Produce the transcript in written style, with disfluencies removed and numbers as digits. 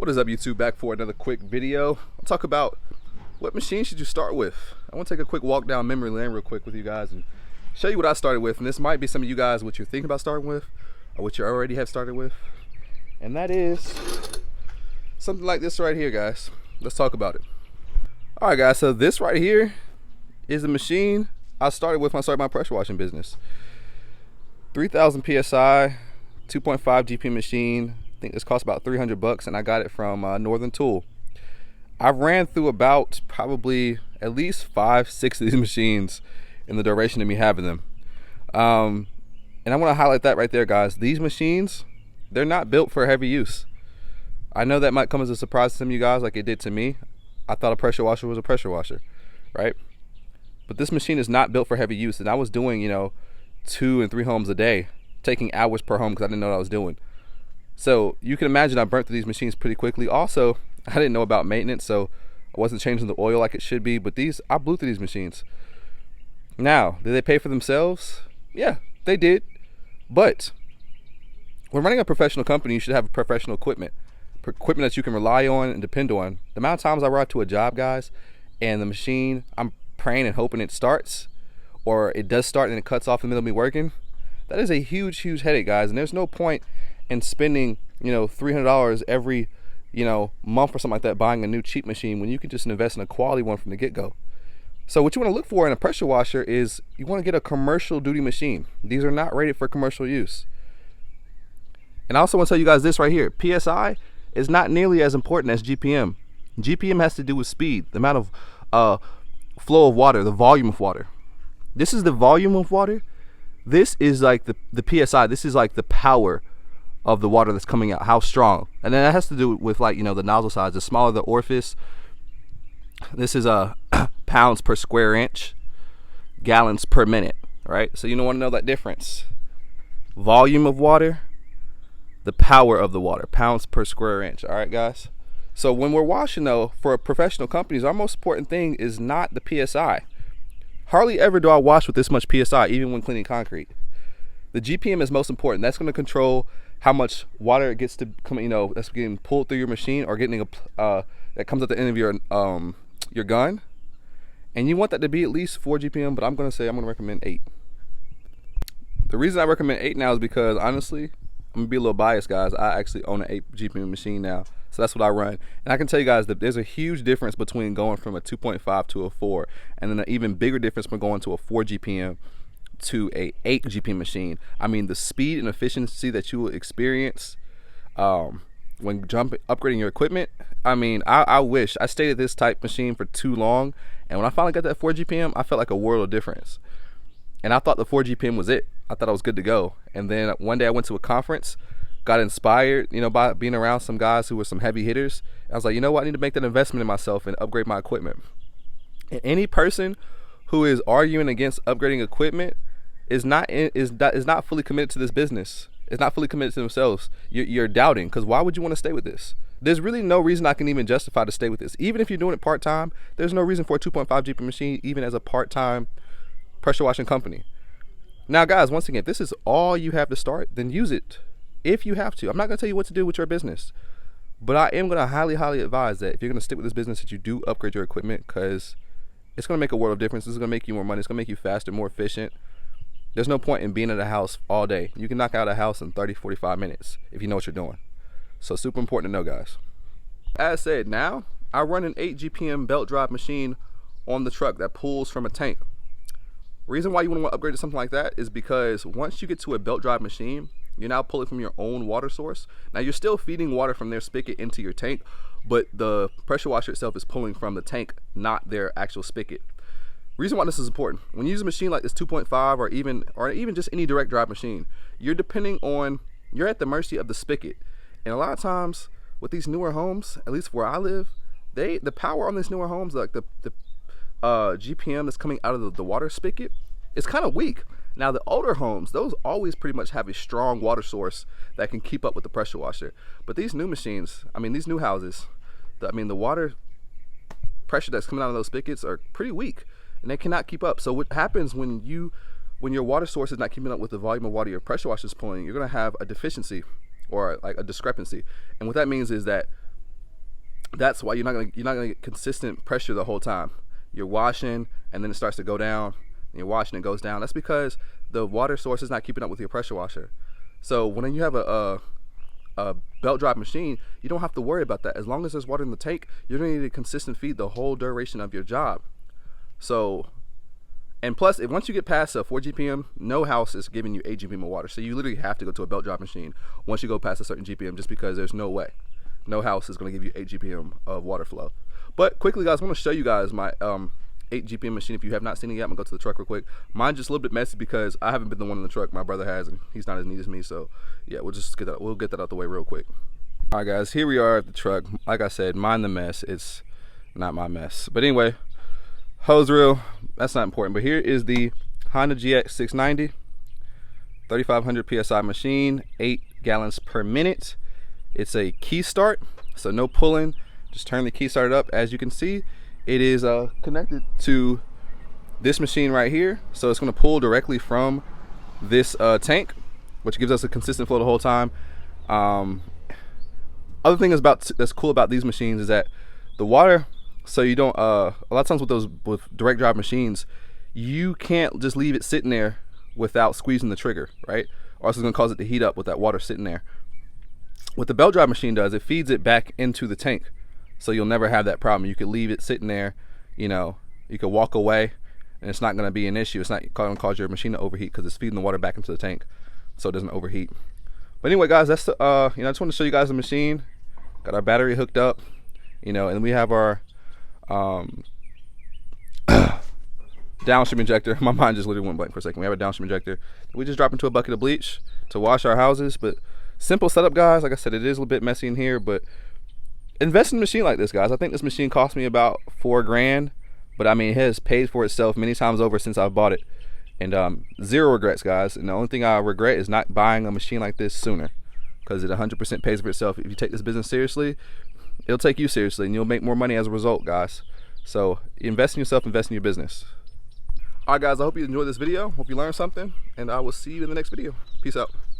What is up, YouTube? Back for another quick video. I'll talk about what machine should you start with. I want to take a quick walk down memory lane real quick with you guys and show you what I started with. And this might be some of you guys what you're thinking about starting with or what you already have started with. And that is something like this right here, guys. Let's talk about it. All right, guys, so this right here is a machine I started with when I started my pressure washing business. 3,000 PSI, 2.5 GP machine. I think this cost about 300 bucks, and I got it from Northern Tool. I ran through about probably at least 5-6 of these machines in the duration of me having them. And I want to highlight that right there, guys. These machines, they're not built for heavy use. I know that might come as a surprise to some of you guys like it did to me. I thought a pressure washer was a pressure washer, right? But this machine is not built for heavy use, and I was doing, 2 and 3 homes a day, taking hours per home because I didn't know what I was doing. So you can imagine I burnt through these machines pretty quickly. Also, I didn't know about maintenance, so I wasn't changing the oil like it should be. But I blew through these machines. Now, did they pay for themselves? Yeah, they did. But when running a professional company, you should have professional equipment that you can rely on and depend on. The amount of times I ride to a job, guys, and the machine, I'm praying and hoping it starts, or it does start and it cuts off in the middle of me working. That is a huge headache, guys, and there's no point in spending $300 every month or something like that buying a new cheap machine when you can just invest in a quality one from the get-go. So what you want to look for in a pressure washer is you want to get a commercial duty machine. These are not rated for commercial use. And I also want to tell you guys this right here. PSI is not nearly as important as GPM. GPM has to do with speed, the amount of flow of water, the volume of water. This is the volume of water. This is like the PSI. This is like the power of the water that's coming out, how strong. And then that has to do with the nozzle size. The smaller the orifice, this is pounds per square inch, gallons per minute, right? So you don't want to know that difference. Volume of water, the power of the water, pounds per square inch. All right, guys. So when we're washing, though, for professional companies, our most important thing is not the PSI. Hardly ever do I wash with this much PSI, even when cleaning concrete. The GPM is most important. That's going to control how much water it gets to come, that's getting pulled through your machine or getting that comes at the end of your gun. And you want that to be at least 4 GPM, but I'm going to recommend 8. The reason I recommend 8 now is because, honestly, I'm going to be a little biased, guys. I actually own an 8 GPM machine now. So that's what I run. And I can tell you guys that there's a huge difference between going from a 2.5 to a 4, and then an even bigger difference from going to a 4 GPM to a 8 GPM machine. I mean, the speed and efficiency that you will experience when upgrading your equipment. I mean, I wish I stayed at this type machine for too long, and when I finally got that 4 GPM, I felt like a world of difference. And I thought the 4 GPM was it. I thought I was good to go. And then one day I went to a conference, got inspired, by being around some guys who were some heavy hitters. I was like, you know what? I need to make that investment in myself and upgrade my equipment. And any person who is arguing against upgrading equipment is not fully committed to this business. Is not fully committed to themselves. You're doubting, because why would you want to stay with this? There's really no reason I can even justify to stay with this. Even if you're doing it part-time, there's no reason for a 2.5 GP machine, even as a part-time pressure washing company. Now, guys, once again, if this is all you have to start, then use it if you have to. I'm not going to tell you what to do with your business, but I am going to highly advise that if you're going to stick with this business, that you do upgrade your equipment, because it's going to make a world of difference. This is going to make you more money. It's going to make you faster, more efficient. There's no point in being at a house all day. You can knock out a house in 30-45 minutes if you know what you're doing. So super important to know, guys. As said, now I run an 8 GPM belt drive machine on the truck that pulls from a tank. Reason why you want to upgrade to something like that is because once you get to a belt drive machine, you're now pulling from your own water source. Now you're still feeding water from their spigot into your tank, but the pressure washer itself is pulling from the tank, not their actual spigot. Reason why this is important: when you use a machine like this 2.5 or even just any direct drive machine, you're at the mercy of the spigot. And a lot of times with these newer homes, at least where I live, the power on these newer homes, like the GPM that's coming out of the water spigot, is kind of weak. Now the older homes, those always pretty much have a strong water source that can keep up with the pressure washer. But these new machines, these new houses, the water pressure that's coming out of those spigots are pretty weak, and they cannot keep up. So what happens when your water source is not keeping up with the volume of water your pressure washer is pulling? You're going to have a deficiency, or like a discrepancy. And what that means is that That's why you're not gonna get consistent pressure the whole time. You're washing and then it starts to go down, and you're washing and it goes down. That's because the water source is not keeping up with your pressure washer. So when you have a belt drive machine, you don't have to worry about that. As long as there's water in the tank, you're gonna need a consistent feed the whole duration of your job. So, and plus, once you get past 4 GPM, no house is giving you 8 GPM of water. So you literally have to go to a belt drive machine once you go past a certain GPM, just because there's no way. No house is gonna give you 8 GPM of water flow. But quickly, guys, I wanna show you guys my 8 GPM machine. If you have not seen it yet, I'm gonna go to the truck real quick. Mine's just a little bit messy because I haven't been the one in the truck. My brother has, and he's not as neat as me. So yeah, we'll get that out the way real quick. All right, guys, here we are at the truck. Like I said, mind the mess. It's not my mess. But anyway, hose reel, that's not important. But here is the Honda GX 690, 3,500 PSI machine, 8 gallons per minute. It's a key start, so no pulling. Just turn the key start up. As you can see, it is connected to this machine right here, so it's going to pull directly from this tank, which gives us a consistent flow the whole time. Other thing that's cool about these machines is that the water, so you don't a lot of times with direct drive machines, you can't just leave it sitting there without squeezing the trigger, right? Or else it's going to cause it to heat up with that water sitting there. What the belt drive machine does, it feeds it back into the tank. So you'll never have that problem. You could leave it sitting there, you know, you could walk away and it's not going to be an issue. It's not going to cause your machine to overheat because it's feeding the water back into the tank so it doesn't overheat. But anyway, guys, that's I just want to show you guys the machine. Got our battery hooked up, you know, and we have our downstream injector. My mind just literally went blank for a second. We have a downstream injector. We just drop into a bucket of bleach to wash our houses. But simple setup, guys. Like I said, it is a little bit messy in here, but invest in a machine like this, guys. I think this machine cost me about $4 grand, but I mean, it has paid for itself many times over since I bought it. And zero regrets, guys. And the only thing I regret is not buying a machine like this sooner, because it 100% pays for itself. If you take this business seriously, it'll take you seriously, and you'll make more money as a result, guys. So invest in yourself, invest in your business. All right, guys, I hope you enjoyed this video. Hope you learned something, and I will see you in the next video. Peace out.